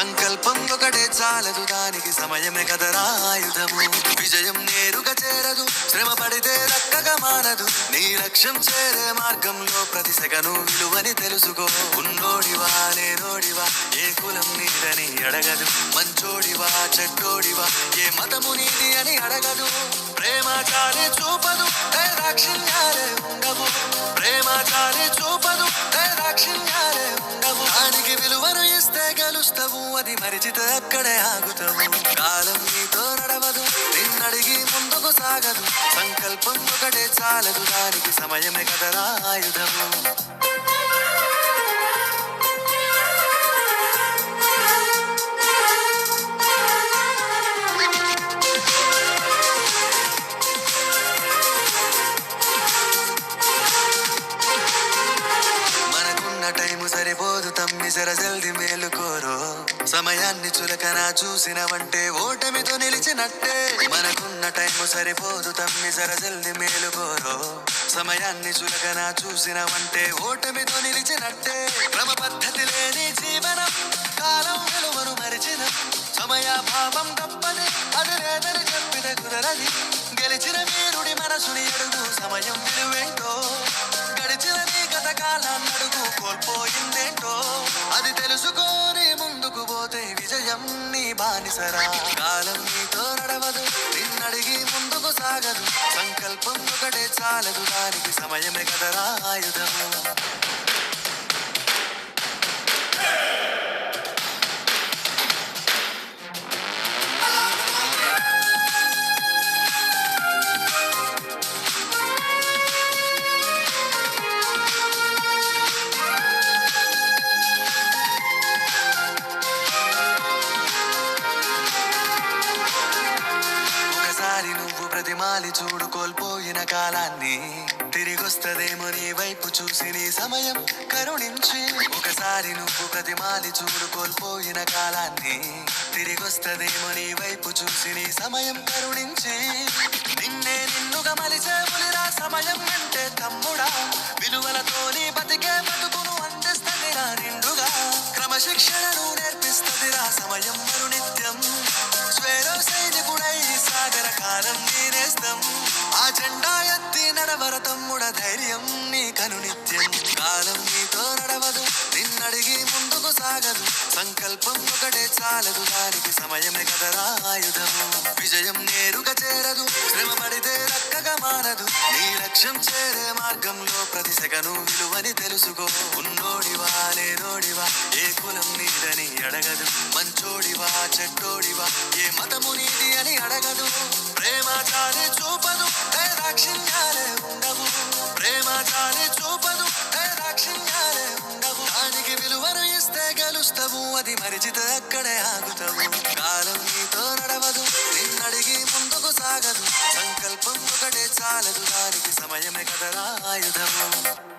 సంకల్పం ఒకటే చాలదు, దానికి సమయమే కదరా ఆయుధము. విజయం నేరుగా చేరదు, శ్రమ పడితే దక్కగా మారదు. నీ లక్ష్యం చేరే మార్గంలో ప్రతి సెగను విలువని తెలుసుకో. ఉన్నోడివా లేనోడివా, ఏ కులం నీదని అడగదు. మంచోడివా చెడ్డోడివా, ఏ మతము నీది అని అడగదు. ప్రేమ చాలి చూపదు, దాక్షిణ్యాలే ఉండవు. ప్రేమ చాలి చూపదు, దాక్షిణ్యాలే ఉండవు. దానికి విలువను ఇస్తే గెలుస్తావు, అది మరిచితే అక్కడే ఆగుతావు. కాలం నీతో నడవదు, నిన్నడిగి ముందుకు సాగదు. సంకల్పం ఒకటే చాలదు, దానికి సమయమే కదరా ఆయుధము. టైము సరిపోదు తమ్మి, జర జల్ది మేలుకోరో. సమయాన్ని చులకన చూసినవంటే ఓటమితో నిలిచినట్టే. మనకున్న టైము సరిపోదు తమ్మి, జర జల్ది మేలుకోరో. సమయాన్ని చులకన చూసినవంటే ఓటమితో నిలిచినట్టే. క్రమ పద్ధతి లేని జీవనం, కాలం విలువను మరిచిన. సమయాభావం తప్పది, అది లేదని చెప్పిన కుదరది. గెలిచిన వీరుడి మనసుని అడుగు, సమయం విలువేంటో. గడిచిన నీ గత కాలాన్ని అడుగు, కోల్పోయిందేంటో. అది తెలుసుకొని ముందుకు పోతే విజయం నీ బానిసరా. కాలం నీతో నడవదు, నిన్నడిగి ముందుకు సాగదు. సంకల్పం ఒకటే చాలదు, దానికి సమయమే కదరా ఆయుధము. నువ్వు ప్రతిమాలి చూడు కోల్పోయిన కాలాన్ని, తిరిగొస్తదేమో నీ వైపు చూసి నీ సమయం కరుణించి. ఒకసారి నువ్వు ప్రతిమాలి చూడు కోల్పోయిన కాలాన్ని, తిరిగొస్తదేమో నీ వైపు చూసి నీ సమయం కరుణించి. నిన్నే నిన్నుగా మలిచే పులిరా సమయం అంటే తమ్ముడా. విలువలతోని బతికే బతుకును అందిస్తదిరా నిండుగా. క్రమశిక్షణను నేర్పిస్తదిరా సమయం మరునిత్యం. స్వేరో సైనికుడై సాగర కాలం నేనేస్తం. ఆ జెండా ఎత్తి నడవర తమ్ముడ, ధైర్యం నీ కనునిత్యం. కాలం నీతో నడవదు, నిన్నడిగి ముందుకు సాగదు. సంకల్పం ఒకటే చాలదు, దానికి సమయమే కదరా ఆయుధము. విజయం నేరుగా చేరదు, శ్రమ పడితే దక్కగా మారదు. నీ లక్ష్యం చేరే మార్గంలో ప్రతి సెగను విలువని తెలుసుకో. ఉన్నోడివా లేనోడివా, ఏ కులం నీదని అడగదు. మంచోడివా చెడ్డోడివా, ఏ మతము నీది అని అడగదు. ప్రేమ చాలి చూపదు, దాక్షిణ్యాలే ఉండవు. ప్రేమ చాలి చూపదు, దాక్షిణ్యాలే ఉండవు. దానికి విలువను ఇస్తే గెలుస్తావు, అది మరిచితే అక్కడే ఆగుతావు. కాలం నీతో నడవదు, నిన్నడిగి ముందుకు సాగదు. సంకల్పం ఒకటే చాలదు, దానికి సమయమే కదరా ఆయుధము.